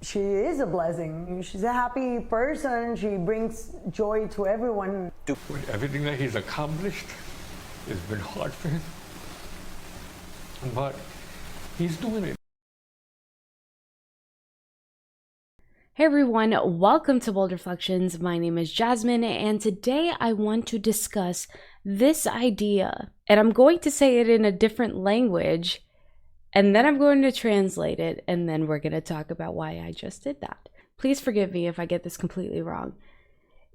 she is a blessing. She's a happy person. She brings joy to everyone. With everything that he's accomplished, it's been hard for him. But he's doing it. Hey everyone, welcome to Bold Reflections. My name is Jasmine, and today I want to discuss this idea. And I'm going to say it in a different language, and then I'm going to translate it, and then we're going to talk about why I just did that. Please forgive me if I get this completely wrong.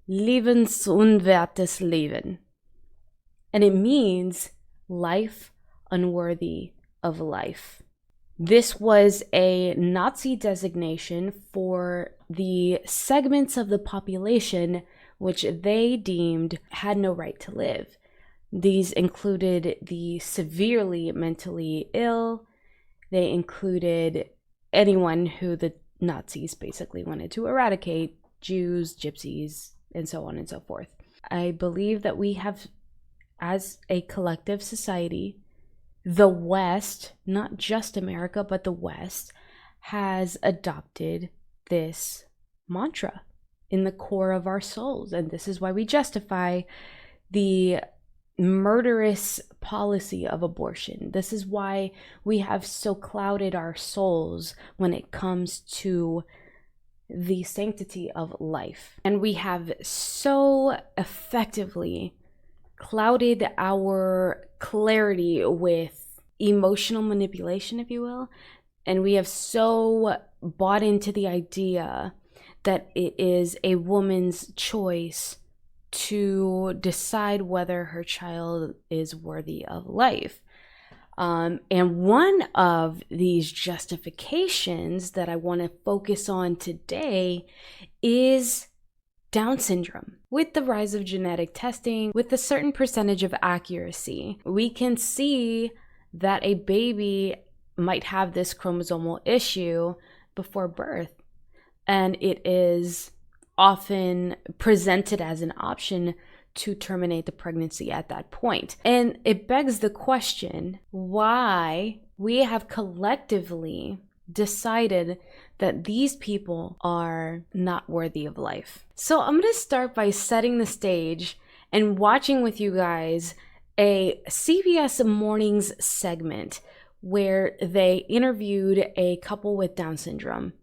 Lebensunwertes Leben. And it means life unworthy of life. This was a Nazi designation for the segments of the population which they deemed had no right to live. These included the severely mentally ill. They included anyone who the Nazis basically wanted to eradicate, Jews, gypsies, and so on and so forth. I believe that we have, as a collective society, the West, not just America, but the West, has adopted this mantra in the core of our souls. And this is why we justify the murderous policy of abortion. This is why we have so clouded our souls when it comes to the sanctity of life. And we have so effectively clouded our clarity with emotional manipulation, if you will. And we have so bought into the idea that it is a woman's choice to decide whether her child is worthy of life. And one of these justifications that I want to focus on today is Down syndrome. With the rise of genetic testing, with a certain percentage of accuracy, we can see that a baby might have this chromosomal issue before birth. And it is often presented as an option to terminate the pregnancy at that point. And it begs the question why we have collectively decided that these people are not worthy of life. So I'm going to start by setting the stage and watching with you guys a CBS Mornings segment where they interviewed a couple with Down syndrome.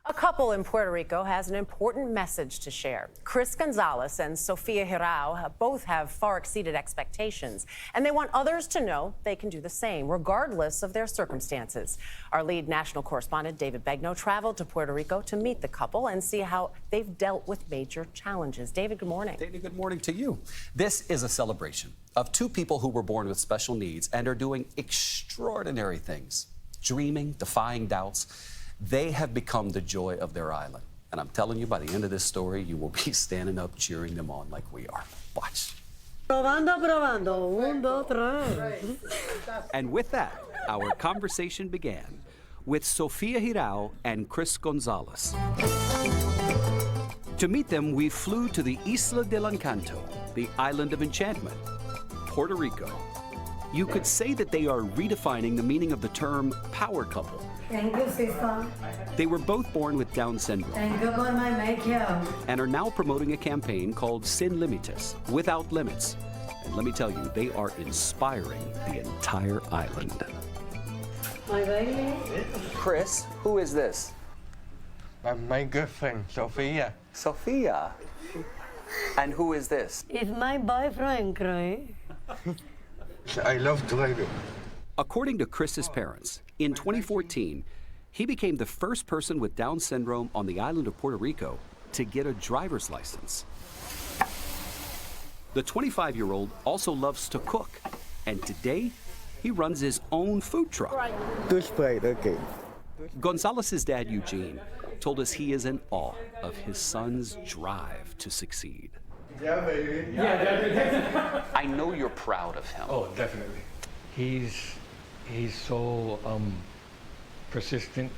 A couple in Puerto Rico has an important message to share. Chris Gonzalez and Sofia Hirao both have far exceeded expectations, and they want others to know they can do the same, regardless of their circumstances. Our lead national correspondent, David Begnaud, traveled to Puerto Rico to meet the couple and see how they've dealt with major challenges. David, good morning. David, good morning to you. This is a celebration of two people who were born with special needs and are doing extraordinary things, dreaming, defying doubts. They have become the joy of their island. And I'm telling you, by the end of this story, you will be standing up cheering them on like we are. Watch. Probando. Un, dos, tres. And with that, our conversation began with Sofia Hirao and Chris Gonzalez. To meet them, we flew to the Isla del Encanto, the island of enchantment, Puerto Rico. You could say that they are redefining the meaning of the term power couple. Thank you, sister. They were both born with Down syndrome. Thank you for my makeup. And are now promoting a campaign called Sin Limites, Without Limits. And let me tell you, they are inspiring the entire island. My baby. Chris, who is this? My girlfriend, Sophia. Sophia. And who is this? It's my boyfriend, Chris. I love driving. According to Chris's parents, in 2014, he became the first person with Down syndrome on the island of Puerto Rico to get a driver's license. The 25-year-old also loves to cook, and today he runs his own food truck. Gonzalez's dad, Eugene, told us he is in awe of his son's drive to succeed. Yeah, baby. Yeah, I know you're proud of him. oh, definitely. He's so persistent.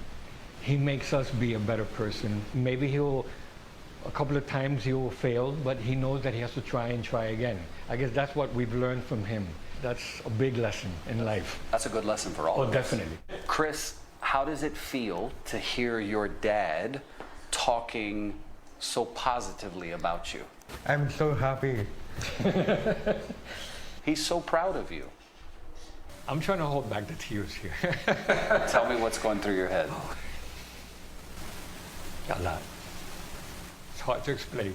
He makes us be a better person. Maybe a couple of times he'll fail, but he knows that he has to try and try again. I guess that's what we've learned from him. That's a big lesson in life. That's a good lesson for all of us. Definitely. Chris, how does it feel to hear your dad talking so positively about you? I'm so happy. He's so proud of you. I'm trying to hold back the tears here. Tell me what's going through your head. A lot. It's hard to explain.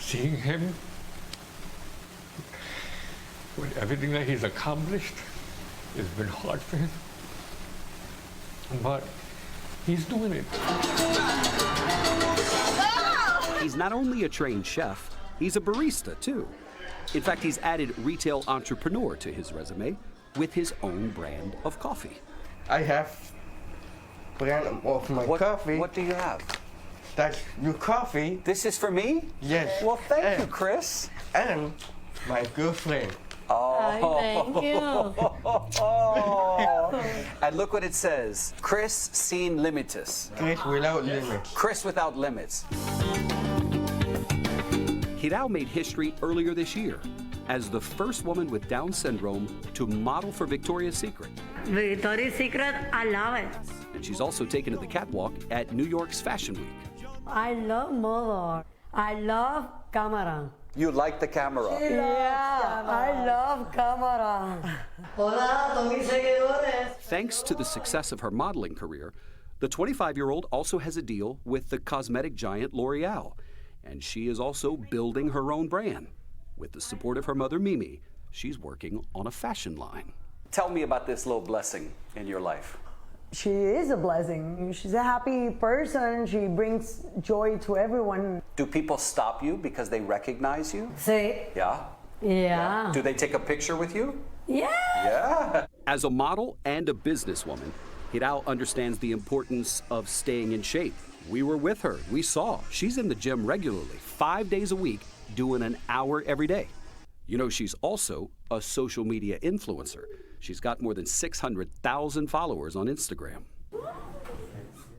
Seeing him with everything that he's accomplished, it's been hard for him. But he's doing it. He's not only a trained chef, he's a barista too. In fact, he's added retail entrepreneur to his resume with his own brand of coffee. I have brand of my coffee. What do you have? That's your coffee. This is for me? Yes. Well, thank you, Chris. And my girlfriend. Thank you. And look what it says. Chris sin limites. Chris without limits. Chris without limits. Hirao made history earlier this year as the first woman with Down syndrome to model for Victoria's Secret. Victoria's Secret, I love it. And she's also taken to the catwalk at New York's Fashion Week. I love model. I love camera. You like the camera. Yeah, I love camera. Hola, todos mis seguidores. Thanks to the success of her modeling career, the 25-year-old also has a deal with the cosmetic giant L'Oreal. And she is also building her own brand. With the support of her mother, Mimi, she's working on a fashion line. Tell me about this little blessing in your life. She is a blessing. She's a happy person. She brings joy to everyone. Do people stop you because they recognize you? Sí. Yeah? Yeah. Do they take a picture with you? Yeah. Yeah. As a model and a businesswoman, Hirao understands the importance of staying in shape. We were with her. We saw. She's in the gym regularly, 5 days a week, doing an hour every day. You know, she's also a social media influencer. She's got more than 600,000 followers on Instagram.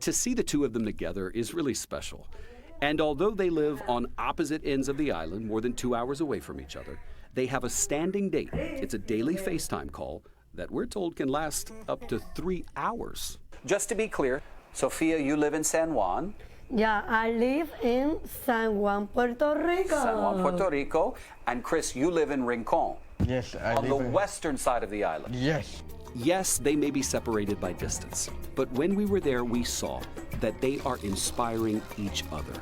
To see the two of them together is really special. And although they live on opposite ends of the island, more than 2 hours away from each other, they have a standing date. It's a daily FaceTime call that we're told can last up to 3 hours. Just to be clear, Sofia, you live in San Juan. Yeah, I live in San Juan, Puerto Rico. San Juan, Puerto Rico. And Chris, you live in Rincon, Yes, I on the live in. western side of the island. Yes. Yes, they may be separated by distance, but when we were there, we saw that they are inspiring each other,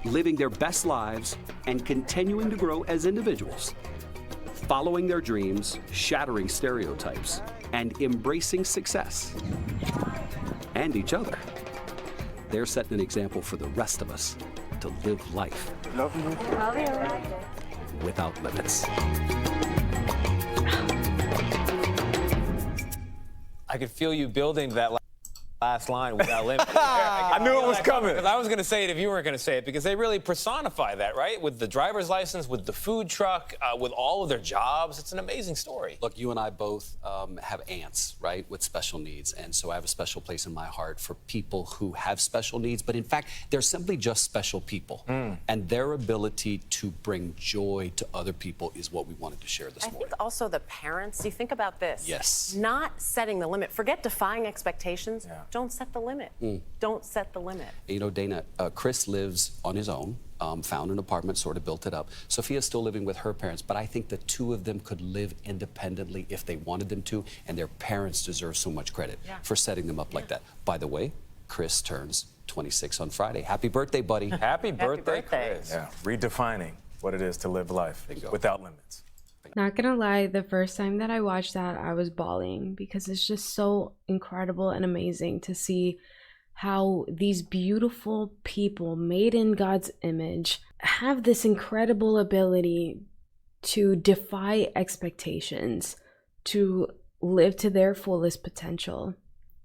living their best lives and continuing to grow as individuals, following their dreams, shattering stereotypes, and embracing success and each other. They're setting an example for the rest of us to live life Love you. Love you. without limits. I could feel you building that last line without limit. I knew it was coming. I was going to say it if you weren't going to say it, because they really personify that, right? With the driver's license, with the food truck, with all of their jobs. It's an amazing story. Look, you and I both have aunts, right, with special needs. And so I have a special place in my heart for people who have special needs. But in fact, they're simply just special people. And their ability to bring joy to other people is what we wanted to share this I morning. think also the parents, you think about this. Yes. Not setting the limit. Forget defying expectations. Don't set the limit. Don't set the limit. You know, Dana, Chris lives on his own, found an apartment, sort of built it up. Sophia's still living with her parents, but I think the two of them could live independently if they wanted them to, and their parents deserve so much credit for setting them up like that. By the way, Chris turns 26 on Friday. Happy birthday, buddy. Happy birthday, birthday. Chris. Yeah, redefining what it is to live life Bingo. without limits. Not gonna lie, the first time that I watched that, I was bawling because it's just so incredible and amazing to see how these beautiful people made in God's image have this incredible ability to defy expectations, to live to their fullest potential,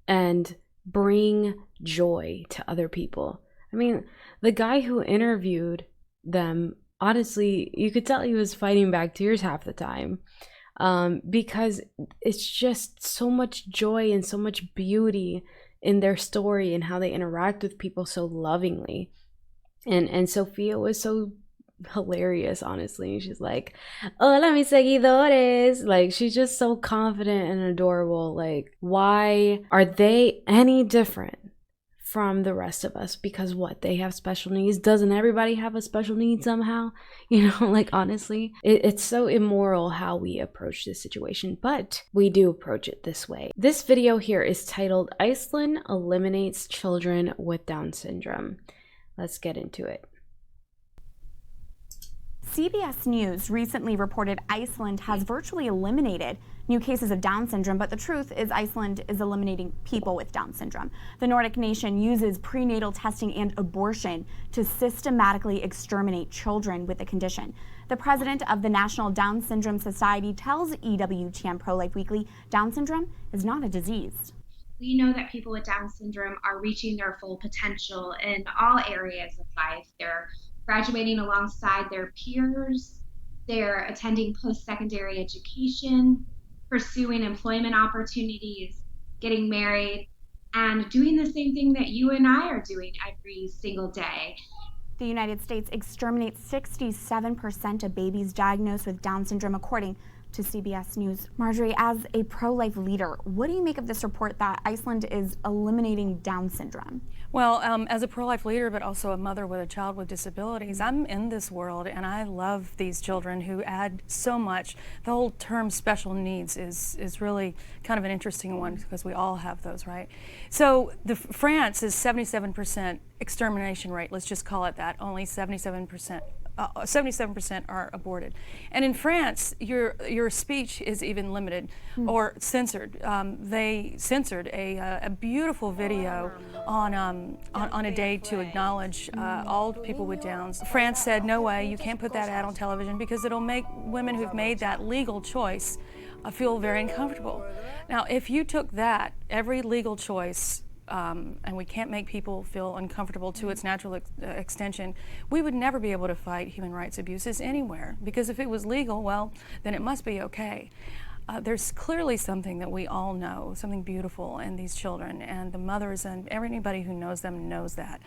and bring joy to other people. I mean, the guy who interviewed them, honestly, you could tell he was fighting back tears half the time, because it's just so much joy and so much beauty in their story and how they interact with people so lovingly. And Sophia was so hilarious, honestly. She's like, hola mis seguidores. Like, she's just so confident and adorable. Like, why are they any different from the rest of us? Because what, they have special needs? Doesn't everybody have a special need somehow? You know, like, honestly, it's so immoral how we approach this situation, but we do approach it this way. This video here is titled Iceland Eliminates Children with Down Syndrome. Let's get into it. CBS News recently reported Iceland has virtually eliminated new cases of Down syndrome, but the truth is Iceland is eliminating people with Down syndrome. The Nordic nation uses prenatal testing and abortion to systematically exterminate children with the condition. The president of the National Down Syndrome Society tells EWTN Pro-Life Weekly Down syndrome is not a disease. We know that people with Down syndrome are reaching their full potential in all areas of life. They're graduating alongside their peers, they're attending post-secondary education, pursuing employment opportunities, getting married, and doing the same thing that you and I are doing every single day. The United States exterminates 67% of babies diagnosed with Down syndrome, according to CBS News. Marjorie, as a pro-life leader, what do you make of this report that Iceland is eliminating Down syndrome? Well, as a pro-life leader, but also a mother with a child with disabilities, I'm in this world and I love these children who add so much. The whole term special needs is really kind of an interesting one because we all have those, right? So France is 77% extermination rate, let's just call it that, only 77%. 77% are aborted. And in France, your speech is even limited or censored. They censored a beautiful video on a day to acknowledge all people with Downs. France said, no way, you can't put that ad on television because it'll make women who've made that legal choice feel very uncomfortable. Now, if you took that, every legal choice, and we can't make people feel uncomfortable to its natural extension, we would never be able to fight human rights abuses anywhere. Because if it was legal, well, then it must be okay. There's clearly something that we all know, something beautiful in these children, and the mothers and anybody who knows them knows that.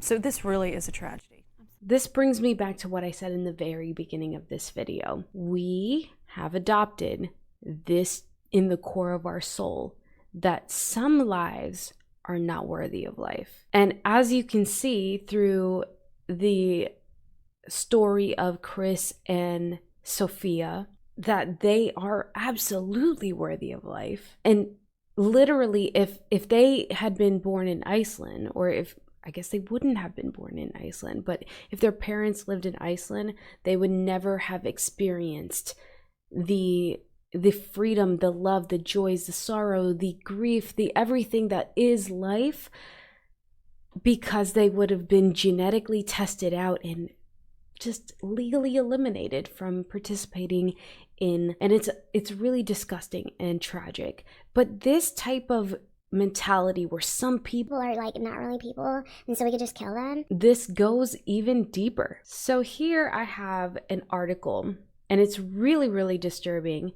So this really is a tragedy. This brings me back to what I said in the very beginning of this video. We have adopted this in the core of our soul, that some lives are not worthy of life. And as you can see through the story of Chris and Sophia, that they are absolutely worthy of life. And literally, if they had been born in Iceland, or if, I guess they wouldn't have been born in Iceland, but if their parents lived in Iceland, they would never have experienced the freedom, the love, the joys, the sorrow, the grief, the everything that is life, because they would have been genetically tested out and just legally eliminated from participating in, and it's really disgusting and tragic. But this type of mentality where some people are like not really people and so we could just kill them, this goes even deeper. So here I have an article, and it's really, really disturbing,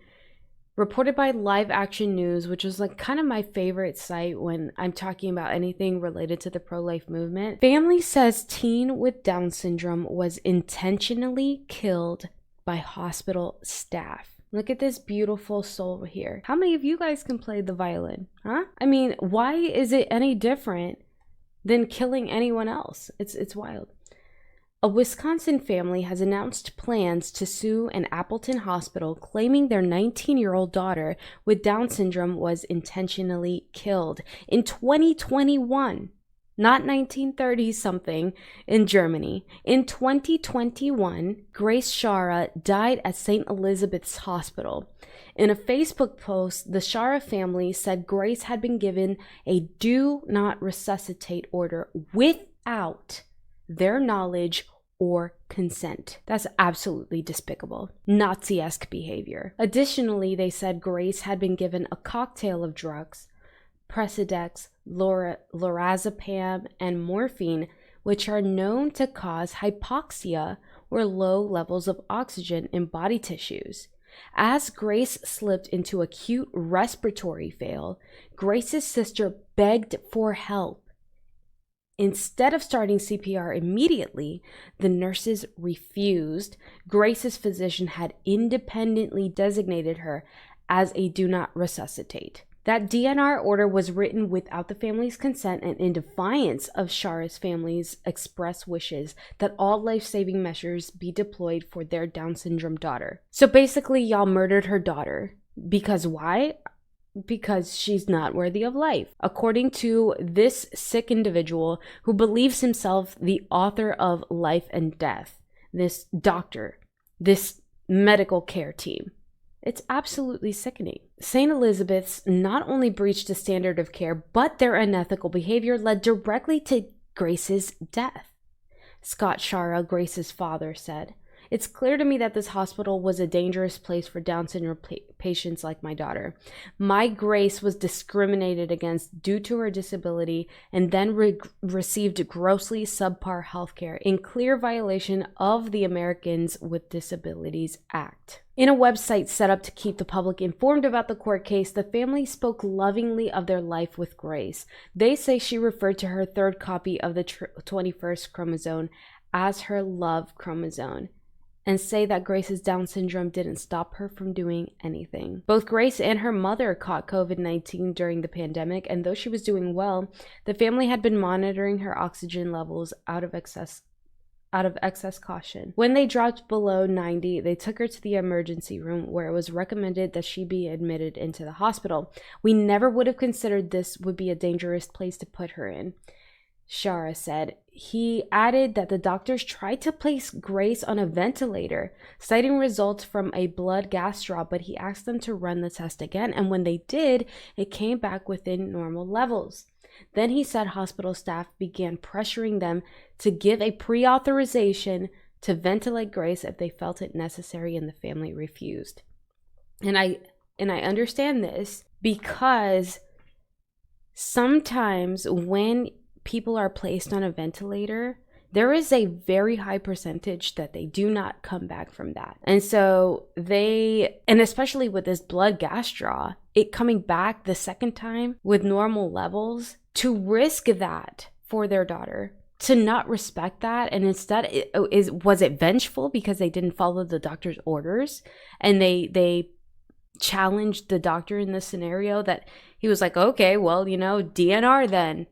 reported by Live Action News, which is like kind of my favorite site when I'm talking about anything related to the pro-life movement. Family says teen with Down syndrome was intentionally killed by hospital staff. Look at this beautiful soul here. How many of you guys can play the violin? Huh? I mean, why is it any different than killing anyone else? It's wild. A Wisconsin family has announced plans to sue an Appleton hospital, claiming their 19-year-old daughter with Down syndrome was intentionally killed in 2021, not 1930-something in Germany. In 2021, Grace Shara died at St. Elizabeth's Hospital. In a Facebook post, the Shara family said Grace had been given a do not resuscitate order without their knowledge or consent. That's absolutely despicable. Nazi-esque behavior. Additionally, they said Grace had been given a cocktail of drugs, Presidex, lorazepam, and morphine, which are known to cause hypoxia or low levels of oxygen in body tissues. As Grace slipped into acute respiratory fail, Grace's sister begged for help Instead of starting CPR immediately, the nurses refused. Grace's physician had independently designated her as a do not resuscitate. That DNR order was written without the family's consent and in defiance of Shara's family's express wishes that all life-saving measures be deployed for their Down syndrome daughter. So basically, y'all murdered her daughter. Because why? Because she's not worthy of life. According to this sick individual who believes himself the author of life and death, this doctor, this medical care team. It's absolutely sickening. St. Elizabeth's not only breached the standard of care, but their unethical behavior led directly to Grace's death. Scott Shara, Grace's father, said, "It's clear to me that this hospital was a dangerous place for Down syndrome patients like my daughter. My Grace was discriminated against due to her disability and then received grossly subpar healthcare in clear violation of the Americans with Disabilities Act." In a website set up to keep the public informed about the court case, the family spoke lovingly of their life with Grace. They say she referred to her third copy of the 21st chromosome as her love chromosome, and say that Grace's Down syndrome didn't stop her from doing anything. Both Grace and her mother caught COVID-19 during the pandemic, and though she was doing well, the family had been monitoring her oxygen levels out of excess caution. When they dropped below 90, they took her to the emergency room where it was recommended that she be admitted into the hospital. "We never would have considered this would be a dangerous place to put her in," Shara said. He added that the doctors tried to place Grace on a ventilator, citing results from a blood gas draw, but he asked them to run the test again, and when they did, it came back within normal levels. Then he said hospital staff began pressuring them to give a pre-authorization to ventilate Grace if they felt it necessary, and the family refused. And I understand this because sometimes when people are placed on a ventilator, there is a very high percentage that they do not come back from that. And so and especially with this blood gas draw, it coming back the second time with normal levels, to risk that for their daughter, to not respect that, and instead was it vengeful because they didn't follow the doctor's orders and they challenged the doctor in this scenario, that he was like, okay, well, DNR then.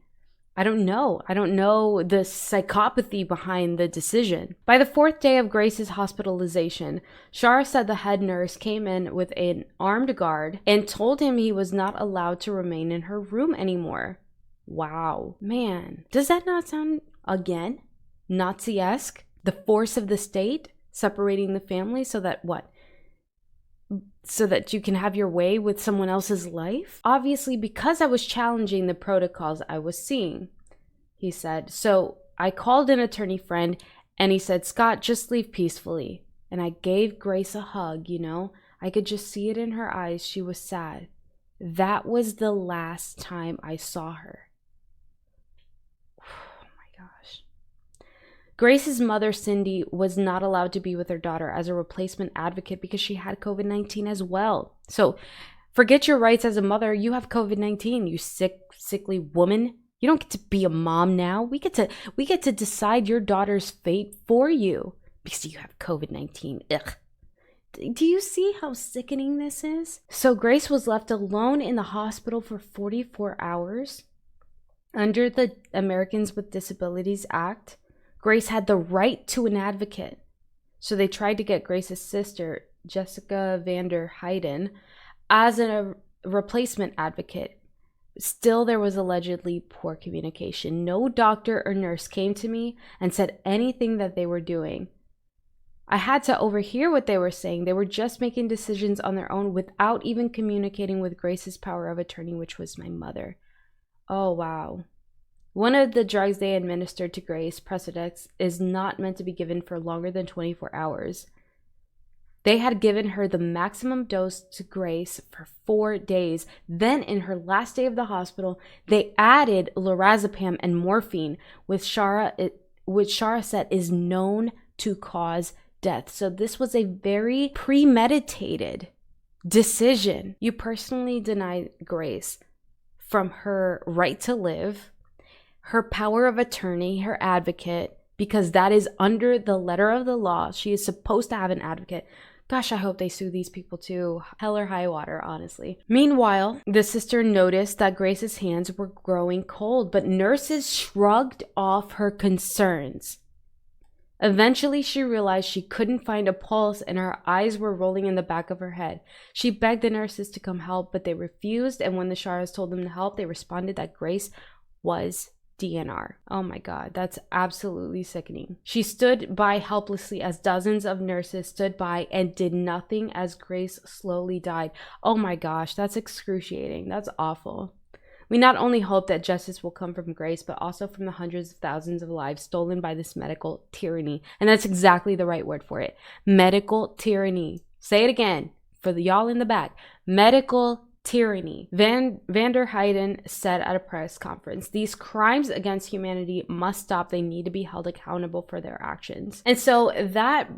I don't know the psychopathy behind the decision. By the 4th day of Grace's hospitalization, Shara said the head nurse came in with an armed guard and told him he was not allowed to remain in her room anymore. Wow, man. Does that not sound, again, Nazi-esque? The force of the state separating the family so that what? So that you can have your way with someone else's life? Obviously, because I was challenging the protocols I was seeing, he said. So I called an attorney friend and he said, "Scott, just leave peacefully." And I gave Grace a hug, I could just see it in her eyes. She was sad. That was the last time I saw her. Oh my gosh. Grace's mother, Cindy, was not allowed to be with her daughter as a replacement advocate because she had COVID-19 as well. So forget your rights as a mother. You have COVID-19, you sickly woman. You don't get to be a mom now. We get to decide your daughter's fate for you because you have COVID-19. Ugh. Do you see how sickening this is? So Grace was left alone in the hospital for 44 hours. Under the Americans with Disabilities Act, Grace had the right to an advocate. So they tried to get Grace's sister, Jessica Vander Heiden, as a replacement advocate. Still, there was allegedly poor communication. No doctor or nurse came to me and said anything that they were doing. I had to overhear what they were saying. They were just making decisions on their own without even communicating with Grace's power of attorney, which was my mother. Oh, wow. One of the drugs they administered to Grace, Precedex, is not meant to be given for longer than 24 hours. They had given her the maximum dose to Grace for 4 days. Then, in her last day of the hospital, they added lorazepam and morphine, which Shara said is known to cause death. So this was a very premeditated decision. You personally denied Grace from her right to live, her power of attorney, her advocate, because that is under the letter of the law. She is supposed to have an advocate. Gosh, I hope they sue these people too. Hell or high water, honestly. Meanwhile, the sister noticed that Grace's hands were growing cold, but nurses shrugged off her concerns. Eventually, she realized she couldn't find a pulse and her eyes were rolling in the back of her head. She begged the nurses to come help, but they refused, and when the Sharas told them to help, they responded that Grace was DNR. Oh my God, that's absolutely sickening. She stood by helplessly as dozens of nurses stood by and did nothing as Grace slowly died. Oh my gosh, that's excruciating. That's awful. We not only hope that justice will come from Grace, but also from the hundreds of thousands of lives stolen by this medical tyranny. And that's exactly the right word for it. Medical tyranny. Say it again for the y'all in the back. Medical tyranny. Van der Heyden said at a press conference, these crimes against humanity must stop. They need to be held accountable for their actions. And so that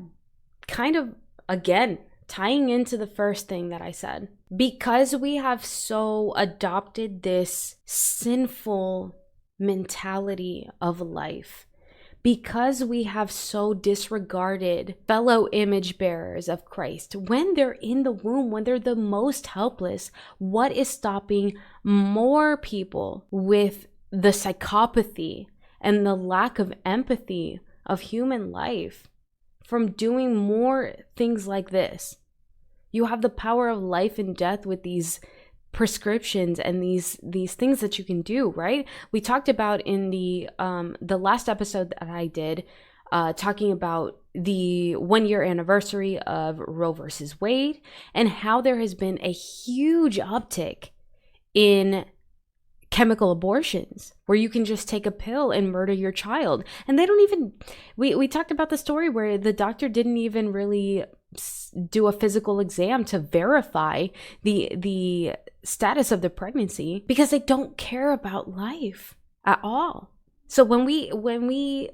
kind of, again, tying into the first thing that I said, because we have so adopted this sinful mentality of life, because we have so disregarded fellow image bearers of Christ, when they're in the womb, when they're the most helpless, what is stopping more people with the psychopathy and the lack of empathy of human life from doing more things like this? You have the power of life and death with these prescriptions and these things that you can do, right? We talked about in the last episode that I did, talking about the 1-year anniversary of Roe versus Wade and how there has been a huge uptick in chemical abortions where you can just take a pill and murder your child. And they don't even, we talked about the story where the doctor didn't even really do a physical exam to verify the status of the pregnancy because they don't care about life at all. So when we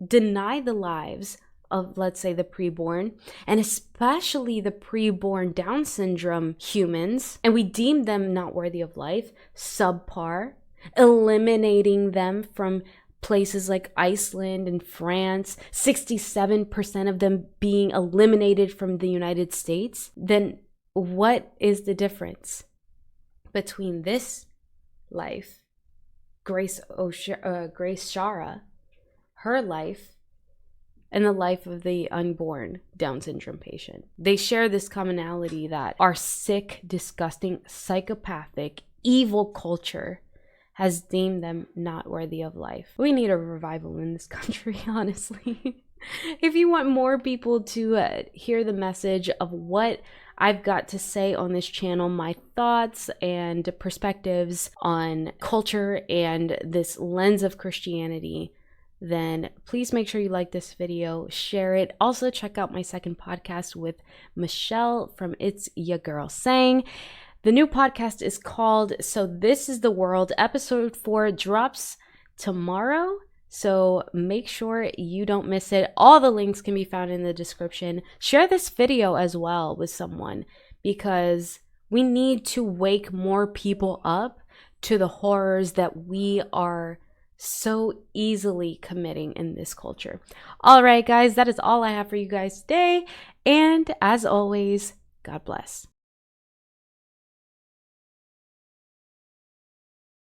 deny the lives of, let's say, the preborn, and especially the preborn Down syndrome humans, and we deem them not worthy of life, subpar, eliminating them from places like Iceland and France, 67% of them being eliminated from the United States, then what is the difference between this life, Grace Shara, her life, and the life of the unborn Down syndrome patient? They share this commonality that our sick, disgusting, psychopathic, evil culture has deemed them not worthy of life. We need a revival in this country, honestly. If you want more people to hear the message of what I've got to say on this channel, my thoughts and perspectives on culture and this lens of Christianity, then please make sure you like this video, share it. Also, check out my second podcast with Michelle from It's Ya Girl Sang. The new podcast is called So This Is the World. Episode 4 drops tomorrow, so make sure you don't miss it. All the links can be found in the description. Share this video as well with someone because we need to wake more people up to the horrors that we are so easily committing in this culture. All right, guys, that is all I have for you guys today. And as always, God bless.